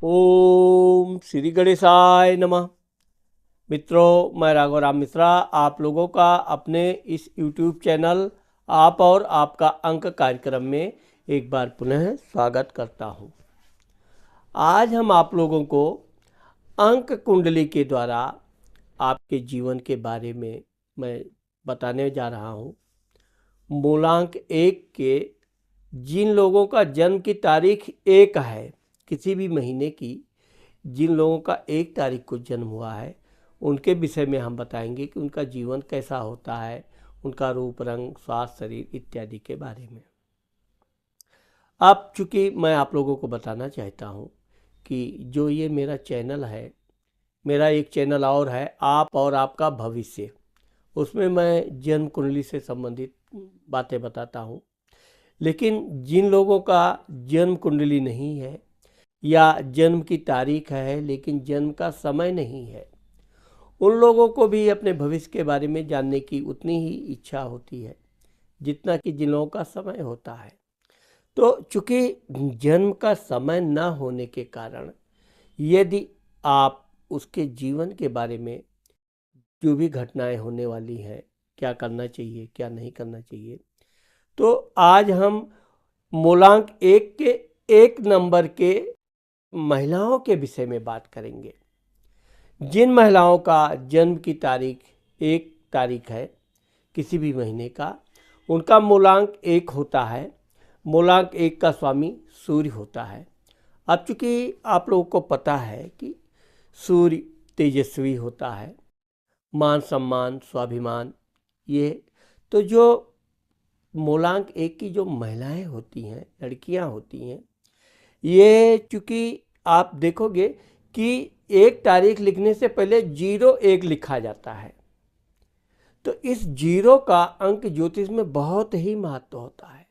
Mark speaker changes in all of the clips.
Speaker 1: ओम श्री गणेशाय नमः। मित्रों, मैं राघव राम मिश्रा आप लोगों का अपने इस YouTube चैनल आप और आपका अंक कार्यक्रम में एक बार पुनः स्वागत करता हूं। आज हम आप लोगों को अंक कुंडली के द्वारा आपके जीवन के बारे में मैं बताने जा रहा हूं। मूलांक 1 के जिन लोगों का जन्म की तारीख 1 है, किसी भी महीने की जिन लोगों का 1 तारीख को जन्म हुआ है, उनके विषय में हम बताएंगे कि उनका जीवन कैसा होता है, उनका रूप रंग स्वास्थ्य शरीर इत्यादि के बारे में। अब चूँकि मैं आप लोगों को बताना चाहता हूँ कि जो ये मेरा चैनल है, मेरा एक चैनल और है आप और आपका भविष्य, उसमें मैं जन्म कुंडली से संबंधित बातें बताता हूँ। लेकिन जिन लोगों का जन्म कुंडली नहीं है या जन्म की तारीख है लेकिन जन्म का समय नहीं है, उन लोगों को भी अपने भविष्य के बारे में जानने की उतनी ही इच्छा होती है जितना कि जिन लोगों का समय होता है। तो चूँकि जन्म का समय न होने के कारण यदि आप उसके जीवन के बारे में जो भी घटनाएं होने वाली हैं, क्या करना चाहिए क्या नहीं करना चाहिए, तो आज हम मूलांक 1 के 1 नंबर के महिलाओं के विषय में बात करेंगे। जिन महिलाओं का जन्म की तारीख 1 तारीख है किसी भी महीने का, उनका मूलांक 1 होता है। मूलांक 1 का स्वामी सूर्य होता है। अब चूँकि आप लोगों को पता है कि सूर्य तेजस्वी होता है, मान सम्मान स्वाभिमान, ये तो जो मूलांक 1 की जो महिलाएं होती हैं, लड़कियां होती हैं, ये चूँकि आप देखोगे कि 1 तारीख लिखने से पहले 01 लिखा जाता है। तो इस 0 का अंक ज्योतिष में बहुत ही महत्व होता है।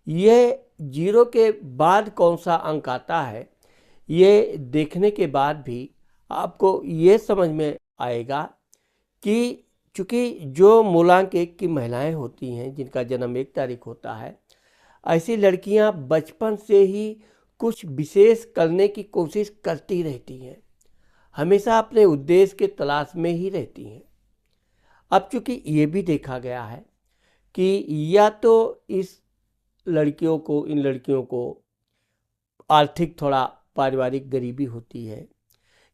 Speaker 1: ये 0 के बाद कौन सा अंक आता है, ये देखने के बाद भी आपको ये समझ में आएगा कि चूँकि जो मूलांक 1 की महिलाएं होती हैं जिनका जन्म 1 तारीख होता है, ऐसी लड़कियां बचपन से ही कुछ विशेष करने की कोशिश करती रहती हैं, हमेशा अपने उद्देश्य के तलाश में ही रहती हैं। अब चूँकि ये भी देखा गया है कि या तो इन लड़कियों को आर्थिक थोड़ा पारिवारिक गरीबी होती है,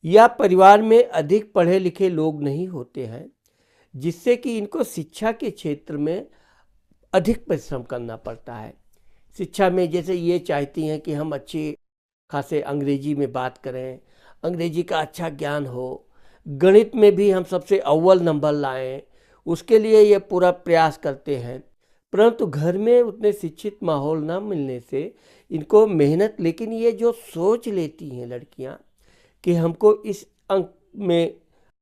Speaker 1: या परिवार में अधिक पढ़े लिखे लोग नहीं होते हैं, जिससे कि इनको शिक्षा के क्षेत्र में अधिक परिश्रम करना पड़ता है। शिक्षा में जैसे ये चाहती हैं कि हम अच्छे खासे अंग्रेजी में बात करें, अंग्रेजी का अच्छा ज्ञान हो, गणित में भी हम सबसे अव्वल नंबर लाएं, उसके लिए ये पूरा प्रयास करते हैं। परंतु घर में उतने शिक्षित माहौल ना मिलने से इनको मेहनत, लेकिन ये जो सोच लेती हैं लड़कियां कि हमको इस अंक में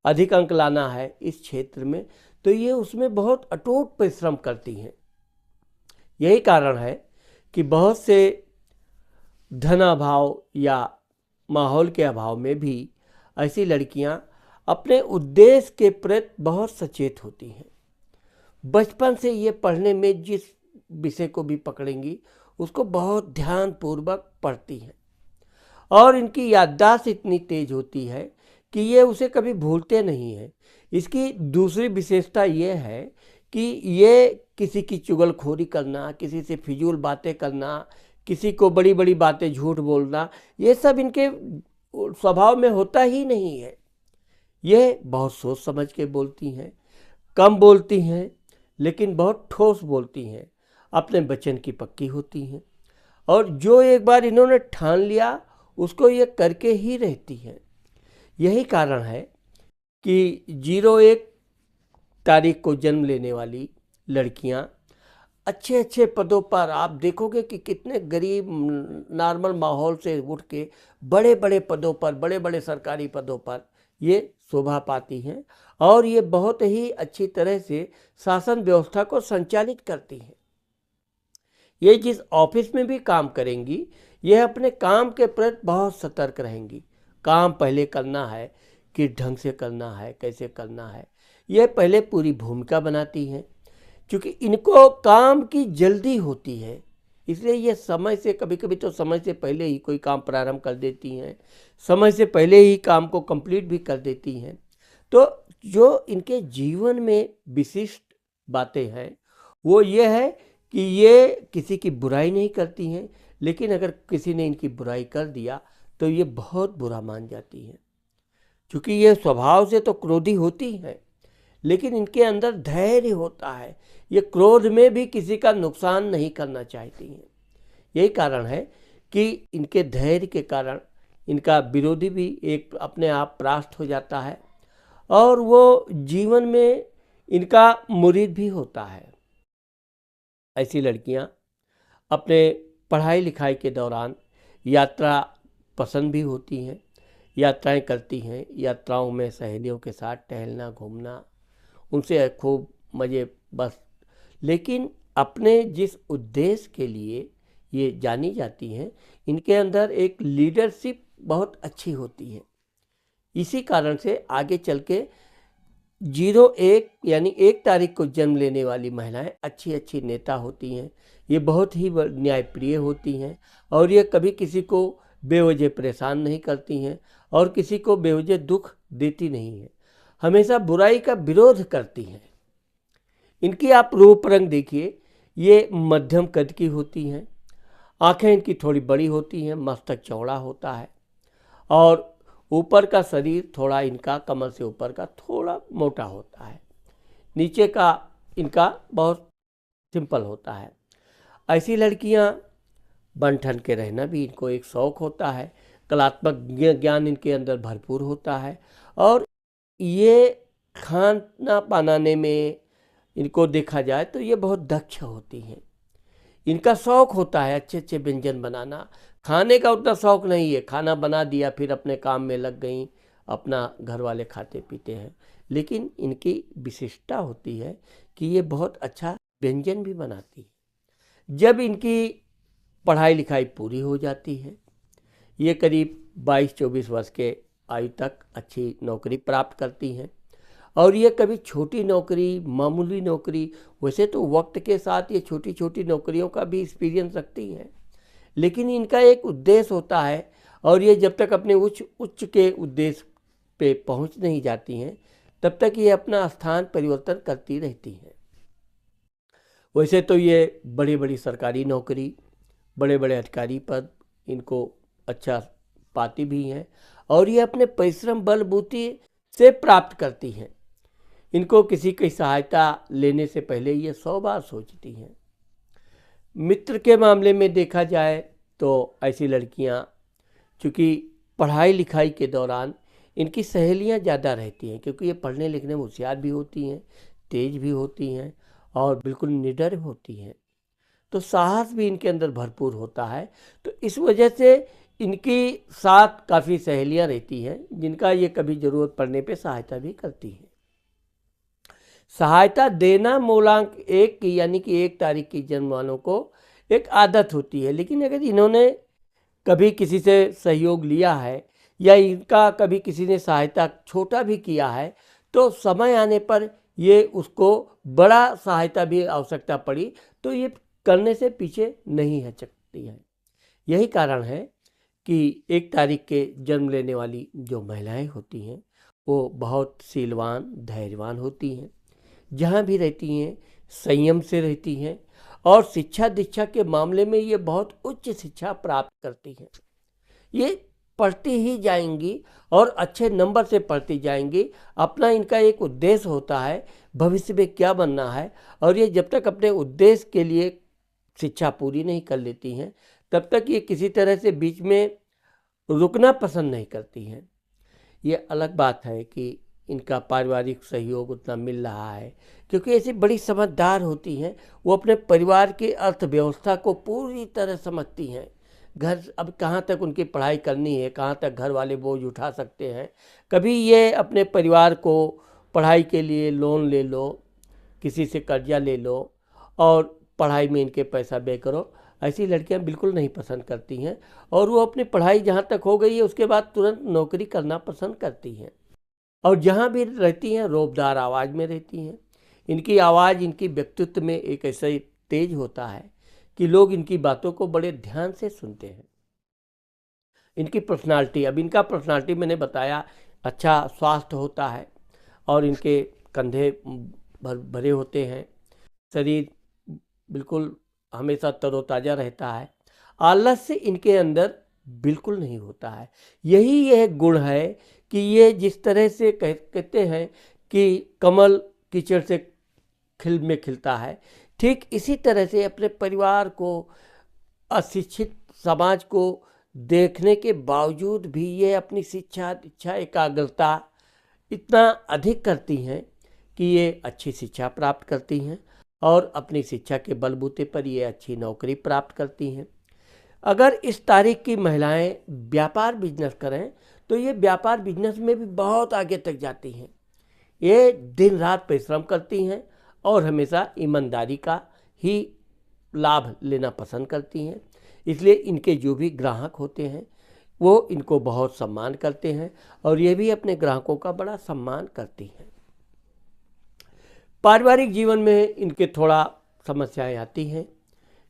Speaker 1: अधिक अंक लाना है इस क्षेत्र में, तो ये उसमें बहुत अटूट परिश्रम करती हैं। यही कारण है कि बहुत से धन अभाव या माहौल के अभाव में भी ऐसी लड़कियां अपने उद्देश्य के प्रति बहुत सचेत होती हैं। बचपन से ये पढ़ने में जिस विषय को भी पकड़ेंगी उसको बहुत ध्यानपूर्वक पढ़ती हैं, और इनकी याददाश्त इतनी तेज होती है कि ये उसे कभी भूलते नहीं हैं। इसकी दूसरी विशेषता ये है कि ये किसी की चुगलखोरी करना, किसी से फिजूल बातें करना, किसी को बड़ी बड़ी बातें झूठ बोलना, ये सब इनके स्वभाव में होता ही नहीं है। ये बहुत सोच समझ के बोलती हैं, कम बोलती हैं लेकिन बहुत ठोस बोलती हैं, अपने वचन की पक्की होती हैं, और जो एक बार इन्होंने ठान लिया उसको ये करके ही रहती हैं। यही कारण है कि 01 तारीख को जन्म लेने वाली लड़कियां अच्छे अच्छे पदों पर, आप देखोगे कि कितने गरीब नॉर्मल माहौल से उठ के बड़े बड़े पदों पर, बड़े बड़े सरकारी पदों पर ये शोभा पाती हैं, और ये बहुत ही अच्छी तरह से शासन व्यवस्था को संचालित करती हैं। ये जिस ऑफिस में भी काम करेंगी, यह अपने काम के प्रति बहुत सतर्क रहेंगी। काम पहले करना है, किस ढंग से करना है, कैसे करना है, यह पहले पूरी भूमिका बनाती हैं। क्योंकि इनको काम की जल्दी होती है, इसलिए ये समय से, कभी कभी तो समय से पहले ही कोई काम प्रारंभ कर देती हैं, समय से पहले ही काम को कंप्लीट भी कर देती हैं। तो जो इनके जीवन में विशिष्ट बातें हैं वो ये है कि ये किसी की बुराई नहीं करती हैं, लेकिन अगर किसी ने इनकी बुराई कर दिया तो ये बहुत बुरा मान जाती हैं। क्योंकि ये स्वभाव से तो क्रोधी होती हैं, लेकिन इनके अंदर धैर्य होता है। ये क्रोध में भी किसी का नुकसान नहीं करना चाहती हैं। यही कारण है कि इनके धैर्य के कारण इनका विरोधी भी एक अपने आप परास्त हो जाता है और वो जीवन में इनका मुरीद भी होता है। ऐसी लड़कियां अपने पढ़ाई लिखाई के दौरान यात्रा पसंद भी होती हैं, यात्राएं करती हैं। यात्राओं में सहेलियों के साथ टहलना, घूमना, उनसे खूब मज़े बस। लेकिन अपने जिस उद्देश्य के लिए ये जानी जाती हैं, इनके अंदर एक लीडरशिप बहुत अच्छी होती है। इसी कारण से आगे चल के 01 यानी 1 तारीख को जन्म लेने वाली महिलाएं अच्छी अच्छी नेता होती हैं। ये बहुत ही न्यायप्रिय होती हैं और ये कभी किसी को बेवजह परेशान नहीं करती हैं और किसी को बेवजह दुख देती नहीं हैं। हमेशा बुराई का विरोध करती हैं। इनकी आप रूप रंग देखिए, ये मध्यम कद की होती हैं, आंखें इनकी थोड़ी बड़ी होती हैं, मस्तक चौड़ा होता है और ऊपर का शरीर थोड़ा इनका कमर से ऊपर का थोड़ा मोटा होता है, नीचे का इनका बहुत सिंपल होता है। ऐसी लड़कियां बन ठन के रहना भी इनको एक शौक़ होता है। कलात्मक ज्ञान इनके अंदर भरपूर होता है और ये खाना बनाने में इनको देखा जाए तो ये बहुत दक्ष होती हैं। इनका शौक़ होता है अच्छे अच्छे व्यंजन बनाना। खाने का उतना शौक़ नहीं है, खाना बना दिया फिर अपने काम में लग गई, अपना घर वाले खाते पीते हैं। लेकिन इनकी विशिष्टता होती है कि ये बहुत अच्छा व्यंजन भी बनाती है। जब इनकी पढ़ाई लिखाई पूरी हो जाती है, ये करीब 22-24 वर्ष के आयु तक अच्छी नौकरी प्राप्त करती हैं और ये कभी छोटी नौकरी, मामूली नौकरी, वैसे तो वक्त के साथ ये छोटी छोटी नौकरियों का भी एक्सपीरियंस रखती हैं, लेकिन इनका एक उद्देश्य होता है और ये जब तक अपने उच्च के उद्देश्य पे पहुंच नहीं जाती हैं तब तक ये अपना स्थान परिवर्तन करती रहती हैं। वैसे तो ये बड़ी बड़ी सरकारी नौकरी, बड़े बड़े अधिकारी पद इनको अच्छा पाती भी हैं और ये अपने परिश्रम बलबूती से प्राप्त करती हैं। इनको किसी की सहायता लेने से पहले ये 100 बार सोचती हैं। मित्र के मामले में देखा जाए तो ऐसी लड़कियां, चूँकि पढ़ाई लिखाई के दौरान इनकी सहेलियां ज़्यादा रहती हैं, क्योंकि ये पढ़ने लिखने में होशियार भी होती हैं, तेज भी होती हैं और बिल्कुल निडर होती हैं, तो साहस भी इनके अंदर भरपूर होता है। तो इस वजह से इनकी साथ काफ़ी सहेलियां रहती हैं जिनका ये कभी ज़रूरत पड़ने पे सहायता भी करती हैं। सहायता देना मूलांक 1 की यानी कि 1 तारीख की जन्म वालों को एक आदत होती है। लेकिन अगर इन्होंने कभी किसी से सहयोग लिया है या इनका कभी किसी ने सहायता छोटा भी किया है तो समय आने पर ये उसको बड़ा सहायता भी आवश्यकता पड़ी तो ये करने से पीछे नहीं हटती है। यही कारण है कि 1 तारीख के जन्म लेने वाली जो महिलाएं होती हैं वो बहुत शीलवान, धैर्यवान होती हैं, जहाँ भी रहती हैं संयम से रहती हैं और शिक्षा दीक्षा के मामले में ये बहुत उच्च शिक्षा प्राप्त करती हैं। ये पढ़ती ही जाएंगी और अच्छे नंबर से पढ़ती जाएंगी। अपना इनका एक उद्देश्य होता है, भविष्य में क्या बनना है, और ये जब तक अपने उद्देश्य के लिए शिक्षा पूरी नहीं कर लेती हैं तब तक ये किसी तरह से बीच में रुकना पसंद नहीं करती हैं। ये अलग बात है कि इनका पारिवारिक सहयोग उतना मिल रहा है, क्योंकि ऐसी बड़ी समझदार होती हैं। वो अपने परिवार की अर्थव्यवस्था को पूरी तरह समझती हैं। घर अब कहाँ तक उनकी पढ़ाई करनी है, कहाँ तक घर वाले बोझ उठा सकते हैं। कभी ये अपने परिवार को पढ़ाई के लिए लोन ले लो, किसी से कर्जा ले लो और पढ़ाई में इनके पैसा व्यय करो, ऐसी लड़कियां बिल्कुल नहीं पसंद करती हैं और वो अपनी पढ़ाई जहाँ तक हो गई है उसके बाद तुरंत नौकरी करना पसंद करती हैं। और जहाँ भी रहती हैं रौबदार आवाज़ में रहती हैं। इनकी आवाज़ इनकी व्यक्तित्व में एक ऐसा तेज होता है कि लोग इनकी बातों को बड़े ध्यान से सुनते हैं। इनकी पर्सनालिटी, अब इनका पर्सनालिटी मैंने बताया, अच्छा स्वास्थ्य होता है और इनके कंधे भरे होते हैं, शरीर बिल्कुल हमेशा तरोताज़ा रहता है, आलस्य इनके अंदर बिल्कुल नहीं होता है। यही यह गुण है कि ये जिस तरह से कहते हैं कि कमल कीचड़ से खिलता है, ठीक इसी तरह से अपने परिवार को, अशिक्षित समाज को देखने के बावजूद भी ये अपनी शिक्षा इच्छा एकाग्रता इतना अधिक करती हैं कि ये अच्छी शिक्षा प्राप्त करती हैं और अपनी शिक्षा के बलबूते पर ये अच्छी नौकरी प्राप्त करती हैं। अगर इस तारीख की महिलाएं व्यापार बिजनेस करें तो ये व्यापार बिजनेस में भी बहुत आगे तक जाती हैं। ये दिन रात परिश्रम करती हैं और हमेशा ईमानदारी का ही लाभ लेना पसंद करती हैं। इसलिए इनके जो भी ग्राहक होते हैं वो इनको बहुत सम्मान करते हैं और ये भी अपने ग्राहकों का बड़ा सम्मान करती हैं। पारिवारिक जीवन में इनके थोड़ा समस्याएं आती हैं,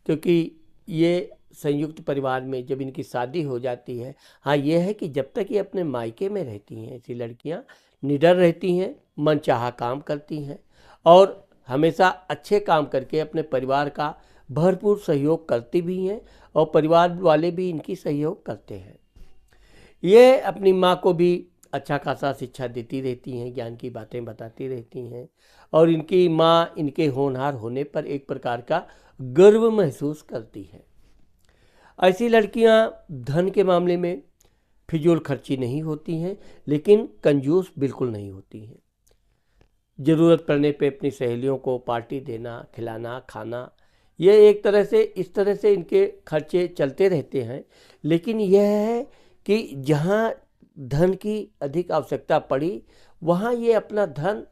Speaker 1: क्योंकि ये संयुक्त परिवार में जब इनकी शादी हो जाती है, हाँ ये है कि जब तक ये अपने मायके में रहती हैं ऐसी लड़कियां निडर रहती हैं, मनचाहा काम करती हैं और हमेशा अच्छे काम करके अपने परिवार का भरपूर सहयोग करती भी हैं और परिवार वाले भी इनकी सहयोग करते हैं। ये अपनी माँ को भी अच्छा खासा शिक्षा देती रहती हैं, ज्ञान की बातें बताती रहती हैं और इनकी माँ इनके होनहार होने पर एक प्रकार का गर्व महसूस करती है। ऐसी लड़कियाँ धन के मामले में फिजूल खर्ची नहीं होती हैं, लेकिन कंजूस बिल्कुल नहीं होती हैं। ज़रूरत पड़ने पे अपनी सहेलियों को पार्टी देना, खिलाना, खाना, ये एक तरह से इस तरह से इनके खर्चे चलते रहते हैं। लेकिन यह है कि जहाँ धन की अधिक आवश्यकता पड़ी वहाँ ये अपना धन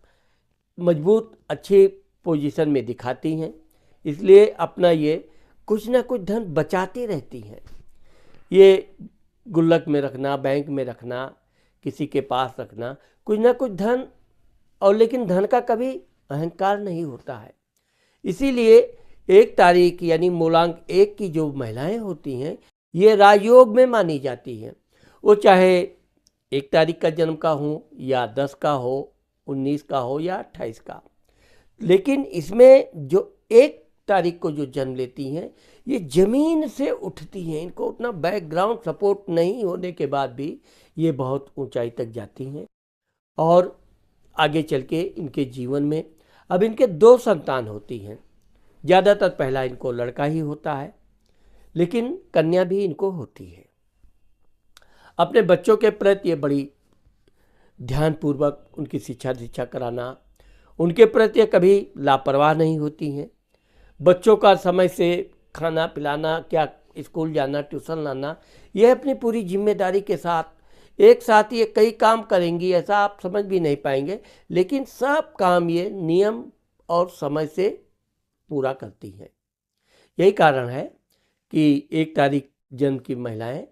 Speaker 1: मजबूत अच्छे पोजीशन में दिखाती हैं, इसलिए अपना ये कुछ ना कुछ धन बचाती रहती हैं। ये गुल्लक में रखना, बैंक में रखना, किसी के पास रखना, कुछ ना कुछ धन, और लेकिन धन का कभी अहंकार नहीं होता है। इसीलिए 1 तारीख यानी मूलांक 1 की जो महिलाएं होती हैं ये राजयोग में मानी जाती हैं। वो चाहे 1 तारीख का जन्म का हो या 10 का हो, 19 का हो या 28 का, लेकिन इसमें जो 1 तारीख को जो जन्म लेती हैं ये ज़मीन से उठती हैं। इनको उतना बैकग्राउंड सपोर्ट नहीं होने के बाद भी ये बहुत ऊंचाई तक जाती हैं और आगे चल के इनके जीवन में अब इनके 2 संतान होती हैं। ज़्यादातर पहला इनको लड़का ही होता है, लेकिन कन्या भी इनको होती है। अपने बच्चों के प्रति ये बड़ी ध्यानपूर्वक उनकी शिक्षा कराना, उनके प्रति कभी लापरवाह नहीं होती हैं। बच्चों का समय से खाना पिलाना, क्या स्कूल जाना, ट्यूशन लाना, यह अपनी पूरी जिम्मेदारी के साथ एक साथ ये कई काम करेंगी, ऐसा आप समझ भी नहीं पाएंगे, लेकिन सब काम ये नियम और समय से पूरा करती हैं। यही कारण है कि 1 तारीख जन्म की महिलाएं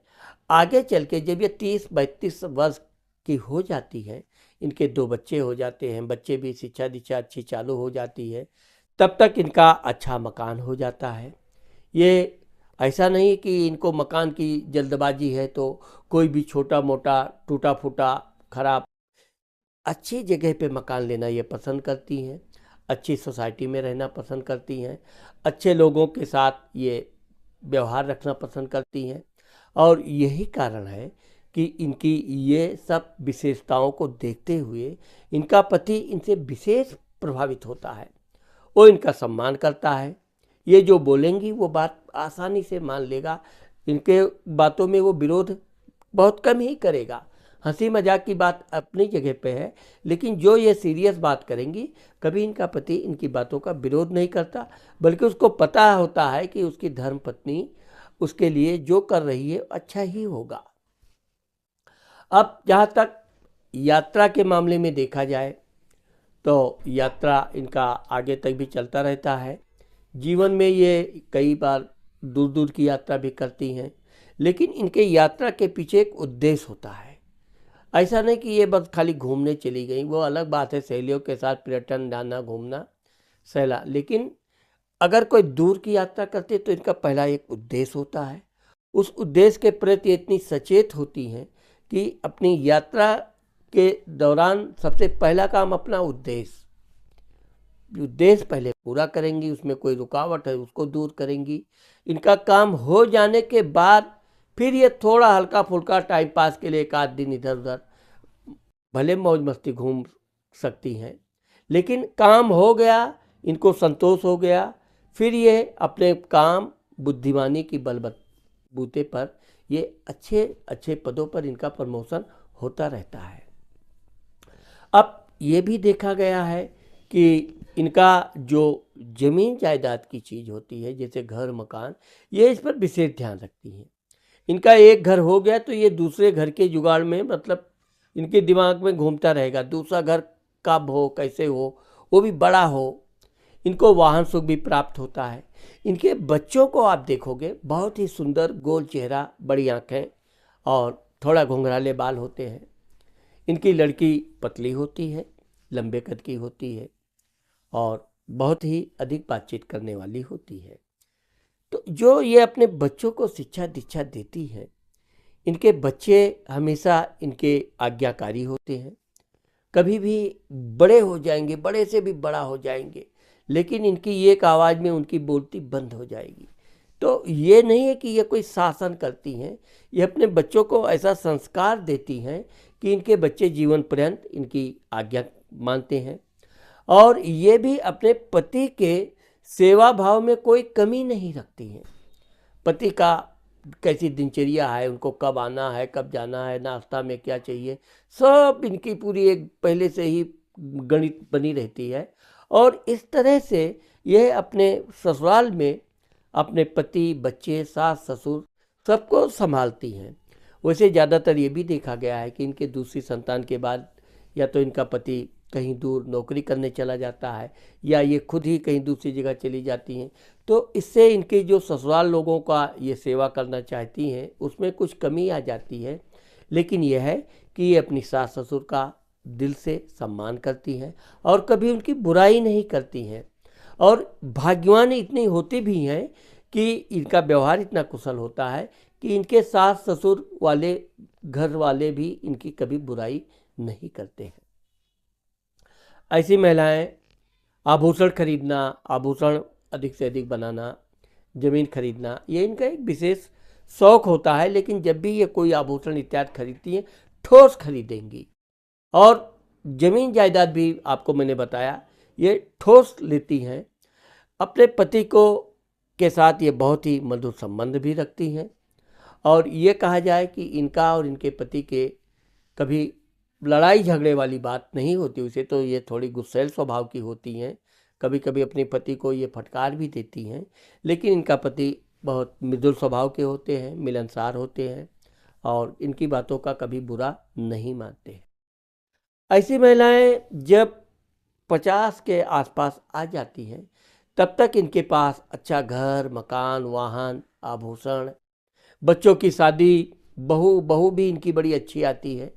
Speaker 1: आगे चल के जब ये 30-32 वर्ष की हो जाती हैं, इनके 2 बच्चे हो जाते हैं, बच्चे भी शिक्षा दीक्षा अच्छी चालू हो जाती है, तब तक इनका अच्छा मकान हो जाता है। ये ऐसा नहीं कि इनको मकान की जल्दबाजी है तो कोई भी छोटा मोटा टूटा फूटा खराब, अच्छी जगह पे मकान लेना ये पसंद करती हैं, अच्छी सोसाइटी में रहना पसंद करती हैं, अच्छे लोगों के साथ ये व्यवहार रखना पसंद करती हैं और यही कारण है कि इनकी ये सब विशेषताओं को देखते हुए इनका पति इनसे विशेष प्रभावित होता है। वो इनका सम्मान करता है, ये जो बोलेंगी वो बात आसानी से मान लेगा, इनके बातों में वो विरोध बहुत कम ही करेगा। हंसी मजाक की बात अपनी जगह पे है, लेकिन जो ये सीरियस बात करेंगी कभी इनका पति इनकी बातों का विरोध नहीं करता, बल्कि उसको पता होता है कि उसकी धर्मपत्नी उसके लिए जो कर रही है अच्छा ही होगा। अब जहाँ तक यात्रा के मामले में देखा जाए तो यात्रा इनका आगे तक भी चलता रहता है। जीवन में ये कई बार दूर दूर की यात्रा भी करती हैं, लेकिन इनके यात्रा के पीछे एक उद्देश्य होता है। ऐसा नहीं कि ये बस खाली घूमने चली गई, वो अलग बात है, सहेलियों के साथ पर्यटन जाना घूमना सहला, लेकिन अगर कोई दूर की यात्रा करते तो इनका पहला एक उद्देश्य होता है। उस उद्देश्य के प्रति इतनी सचेत होती हैं कि अपनी यात्रा के दौरान सबसे पहला काम अपना उद्देश्य पहले पूरा करेंगी, उसमें कोई रुकावट है उसको दूर करेंगी। इनका काम हो जाने के बाद फिर ये थोड़ा हल्का फुल्का टाइम पास के लिए एक आध दिन इधर उधर भले मौज मस्ती घूम सकती हैं, लेकिन काम हो गया, इनको संतोष हो गया, फिर ये अपने काम बुद्धिमानी की बलबूते पर ये अच्छे अच्छे पदों पर इनका प्रमोशन होता रहता है। अब ये भी देखा गया है कि इनका जो जमीन जायदाद की चीज़ होती है, जैसे घर मकान, ये इस पर विशेष ध्यान रखती हैं। इनका एक घर हो गया तो ये दूसरे घर के जुगाड़ में, मतलब इनके दिमाग में घूमता रहेगा, दूसरा घर कब हो, कैसे हो, वो भी बड़ा हो। इनको वाहन सुख भी प्राप्त होता है। इनके बच्चों को आप देखोगे, बहुत ही सुंदर गोल चेहरा, बड़ी आँखें और थोड़ा घुंघराले बाल होते हैं। इनकी लड़की पतली होती है, लंबे कद की होती है और बहुत ही अधिक बातचीत करने वाली होती है। तो जो ये अपने बच्चों को शिक्षा दीक्षा देती है, इनके बच्चे हमेशा इनके आज्ञाकारी होते हैं। कभी भी बड़े हो जाएंगे, बड़े से भी बड़ा हो जाएंगे, लेकिन इनकी एक आवाज़ में उनकी बोलती बंद हो जाएगी। तो ये नहीं है कि ये कोई शासन करती हैं, ये अपने बच्चों को ऐसा संस्कार देती हैं कि इनके बच्चे जीवन पर्यंत इनकी आज्ञा मानते हैं। और ये भी अपने पति के सेवा भाव में कोई कमी नहीं रखती हैं। पति का कैसी दिनचर्या है, उनको कब आना है, कब जाना है, नाश्ता में क्या चाहिए, सब इनकी पूरी एक पहले से ही गणित बनी रहती है। और इस तरह से यह अपने ससुराल में अपने पति, बच्चे, सास, ससुर सबको संभालती हैं। वैसे ज़्यादातर ये भी देखा गया है कि इनके दूसरी संतान के बाद या तो इनका पति कहीं दूर नौकरी करने चला जाता है या ये खुद ही कहीं दूसरी जगह चली जाती हैं। तो इससे इनके जो ससुराल लोगों का ये सेवा करना चाहती हैं, उसमें कुछ कमी आ जाती है। लेकिन यह है कि ये अपनी सास ससुर का दिल से सम्मान करती हैं और कभी उनकी बुराई नहीं करती हैं। और भाग्यवान इतनी होती भी हैं कि इनका व्यवहार इतना कुशल होता है कि इनके सास ससुर वाले घर वाले भी इनकी कभी बुराई नहीं करते हैं। ऐसी महिलाएं आभूषण खरीदना, आभूषण अधिक से अधिक बनाना, ज़मीन खरीदना, ये इनका एक विशेष शौक होता है। लेकिन जब भी ये कोई आभूषण इत्यादि खरीदती हैं, ठोस खरीदेंगी। और ज़मीन जायदाद भी आपको मैंने बताया, ये ठोस लेती हैं। अपने पति को के साथ ये बहुत ही मधुर संबंध भी रखती हैं। और ये कहा जाए कि इनका और इनके पति के कभी लड़ाई झगड़े वाली बात नहीं होती। उसे तो ये थोड़ी गुस्सैल स्वभाव की होती हैं, कभी कभी अपने पति को ये फटकार भी देती हैं। लेकिन इनका पति बहुत मृदुल स्वभाव के होते हैं, मिलनसार होते हैं और इनकी बातों का कभी बुरा नहीं मानते हैं। ऐसी महिलाएं जब 50 के आसपास आ जाती हैं, तब तक इनके पास अच्छा घर, मकान, वाहन, आभूषण, बच्चों की शादी, बहू भी इनकी बड़ी अच्छी आती है,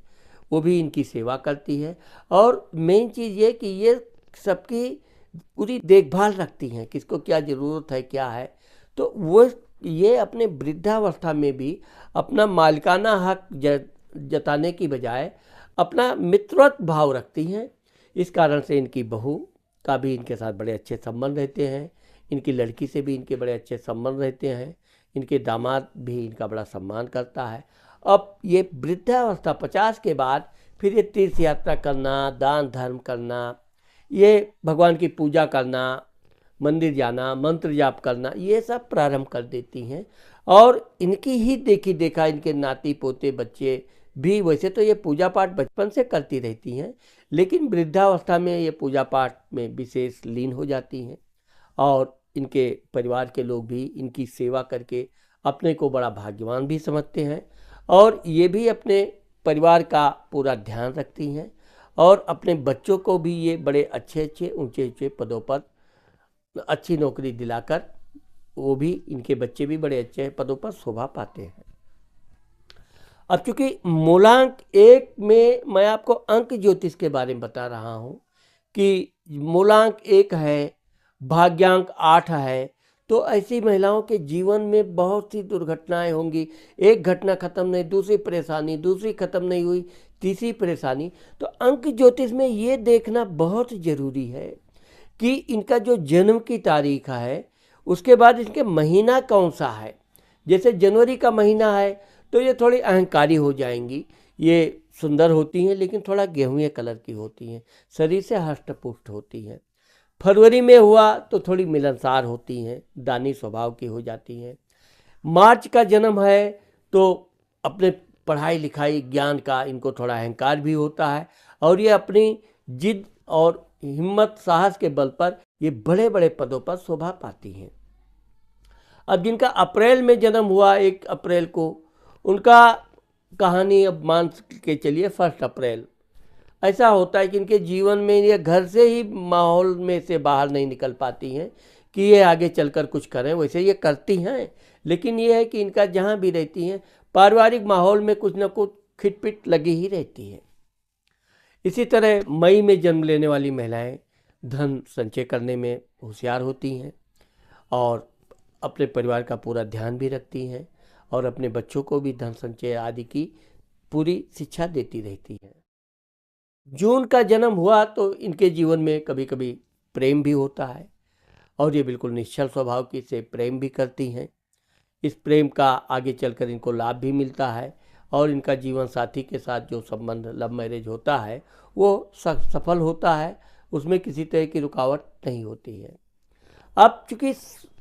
Speaker 1: वो भी इनकी सेवा करती है। और मेन चीज़ ये कि ये सबकी पूरी देखभाल रखती हैं, किसको क्या ज़रूरत है, क्या है। तो वो ये अपने वृद्धावस्था में भी अपना मालिकाना हक जताने की बजाय अपना मित्रवत भाव रखती हैं। इस कारण से इनकी बहू का भी इनके साथ बड़े अच्छे संबंध रहते हैं, इनकी लड़की से भी इनके बड़े अच्छे संबंध रहते हैं, इनके दामाद भी इनका बड़ा सम्मान करता है। अब ये वृद्धावस्था 50 के बाद फिर ये तीर्थ यात्रा करना, दान धर्म करना, ये भगवान की पूजा करना, मंदिर जाना, मंत्र जाप करना, ये सब प्रारंभ कर देती हैं। और इनकी ही देखी देखा इनके नाती पोते बच्चे भी वैसे तो ये पूजा पाठ बचपन से करती रहती हैं, लेकिन वृद्धावस्था में ये पूजा पाठ में विशेष लीन हो जाती हैं। और इनके परिवार के लोग भी इनकी सेवा करके अपने को बड़ा भाग्यवान भी समझते हैं। और ये भी अपने परिवार का पूरा ध्यान रखती हैं और अपने बच्चों को भी ये बड़े अच्छे अच्छे ऊंचे ऊंचे पदों पर अच्छी नौकरी दिलाकर, वो भी इनके बच्चे भी बड़े अच्छे पदों पर शोभा पाते हैं। अब चूँकि मूलांक 1 में मैं आपको अंक ज्योतिष के बारे में बता रहा हूँ कि मूलांक 1 है, भाग्यांक 8 है, तो ऐसी महिलाओं के जीवन में बहुत सी दुर्घटनाएं होंगी। एक घटना खत्म नहीं, दूसरी परेशानी, दूसरी खत्म नहीं हुई, तीसरी परेशानी। तो अंक ज्योतिष में ये देखना बहुत ज़रूरी है कि इनका जो जन्म की तारीख है, उसके बाद इनके महीना कौन सा है। जैसे जनवरी का महीना है तो ये थोड़ी अहंकारी हो जाएंगी, ये सुंदर होती हैं लेकिन थोड़ा गेहूँए कलर की होती हैं, शरीर से हष्ट-पुष्ट होती हैं। फरवरी में हुआ तो थोड़ी मिलनसार होती हैं, दानी स्वभाव की हो जाती हैं। मार्च का जन्म है तो अपने पढ़ाई लिखाई ज्ञान का इनको थोड़ा अहंकार भी होता है और ये अपनी जिद और हिम्मत साहस के बल पर ये बड़े बड़े पदों पर शोभा पाती हैं। अब जिनका अप्रैल में जन्म हुआ 1 अप्रैल को, उनका कहानी अब मान के चलिए 1 अप्रैल। ऐसा होता है कि इनके जीवन में ये घर से ही माहौल में से बाहर नहीं निकल पाती हैं कि ये आगे चलकर कुछ करें। वैसे ये करती हैं, लेकिन ये है कि इनका जहाँ भी रहती हैं पारिवारिक माहौल में कुछ न कुछ खिटपिट लगी ही रहती है। इसी तरह मई में जन्म लेने वाली महिलाएं धन संचय करने में होशियार होती हैं और अपने परिवार का पूरा ध्यान भी रखती हैं और अपने बच्चों को भी धन संचय आदि की पूरी शिक्षा देती रहती हैं। जून का जन्म हुआ तो इनके जीवन में कभी कभी प्रेम भी होता है और ये बिल्कुल निश्चल स्वभाव की से प्रेम भी करती हैं। इस प्रेम का आगे चलकर इनको लाभ भी मिलता है और इनका जीवन साथी के साथ जो संबंध लव मैरिज होता है वो सफल होता है, उसमें किसी तरह की रुकावट नहीं होती है। अब चूँकि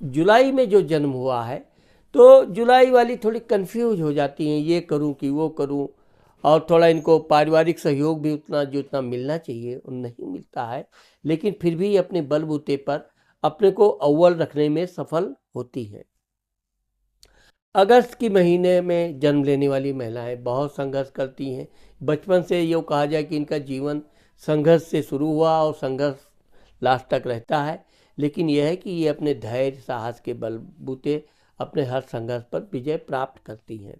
Speaker 1: जुलाई में जो जन्म हुआ है तो जुलाई वाली थोड़ी कंफ्यूज हो जाती हैं, ये करूं कि वो करूं, और थोड़ा इनको पारिवारिक सहयोग भी उतना जितना मिलना चाहिए वो नहीं मिलता है, लेकिन फिर भी अपने बलबूते पर अपने को अव्वल रखने में सफल होती हैं। अगस्त के महीने में जन्म लेने वाली महिलाएं बहुत संघर्ष करती हैं। बचपन से ये कहा जाए कि इनका जीवन संघर्ष से शुरू हुआ और संघर्ष लास्ट तक रहता है, लेकिन यह है कि ये अपने धैर्य साहस के बलबूते अपने हर संघर्ष पर विजय प्राप्त करती हैं।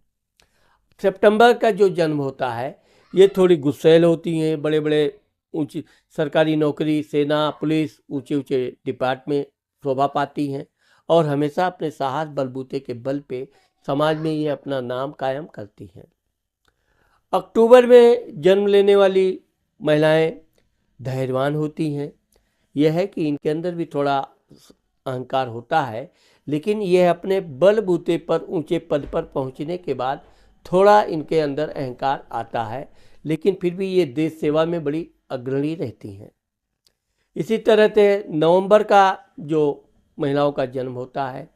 Speaker 1: सितंबर का जो जन्म होता है ये थोड़ी गुस्सैल होती हैं, बड़े बड़े ऊंची सरकारी नौकरी, सेना, पुलिस, ऊंचे ऊंचे डिपार्टमेंट शोभा पाती हैं और हमेशा अपने साहस बलबूते के बल पे समाज में ये अपना नाम कायम करती हैं। अक्टूबर में जन्म लेने वाली महिलाएं धैर्यवान होती हैं। यह है कि इनके अंदर भी थोड़ा अहंकार होता है, लेकिन यह अपने बलबूते पर ऊंचे पद पर पहुंचने के बाद थोड़ा इनके अंदर अहंकार आता है, लेकिन फिर भी ये देश सेवा में बड़ी अग्रणी रहती हैं। इसी तरह से नवंबर का जो महिलाओं का जन्म होता है,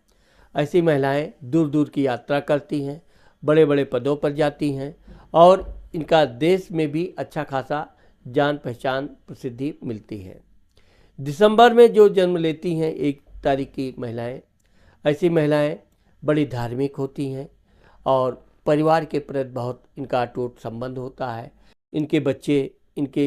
Speaker 1: ऐसी महिलाएं दूर दूर की यात्रा करती हैं, बड़े बड़े पदों पर जाती हैं और इनका देश में भी अच्छा खासा जान पहचान प्रसिद्धि मिलती है। दिसंबर में जो जन्म लेती हैं 1 तारीख की महिलाएं, ऐसी महिलाएं बड़ी धार्मिक होती हैं और परिवार के प्रति बहुत इनका अटूट संबंध होता है। इनके बच्चे इनकी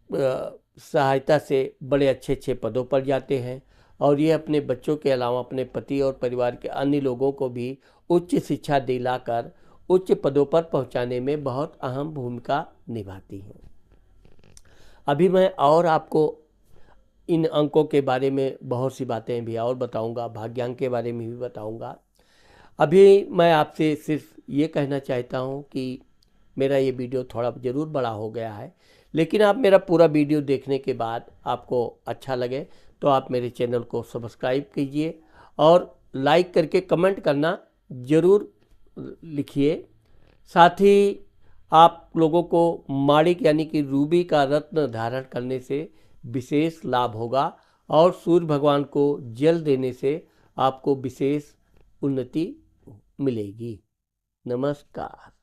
Speaker 1: सहायता से बड़े अच्छे अच्छे पदों पर जाते हैं और ये अपने बच्चों के अलावा अपने पति और परिवार के अन्य लोगों को भी उच्च शिक्षा दिलाकर उच्च पदों पर पहुंचाने में बहुत अहम भूमिका निभाती हैं। अभी मैं और आपको इन अंकों के बारे में बहुत सी बातें भी और बताऊंगा, भाग्यांक के बारे में भी बताऊंगा। अभी मैं आपसे सिर्फ ये कहना चाहता हूँ कि मेरा ये वीडियो थोड़ा ज़रूर बड़ा हो गया है, लेकिन आप मेरा पूरा वीडियो देखने के बाद आपको अच्छा लगे तो आप मेरे चैनल को सब्सक्राइब कीजिए और लाइक करके कमेंट करना ज़रूर लिखिए। साथ ही आप लोगों को माणिक यानी कि रूबी का रत्न धारण करने से विशेष लाभ होगा और सूर्य भगवान को जल देने से आपको विशेष उन्नति मिलेगी। नमस्कार।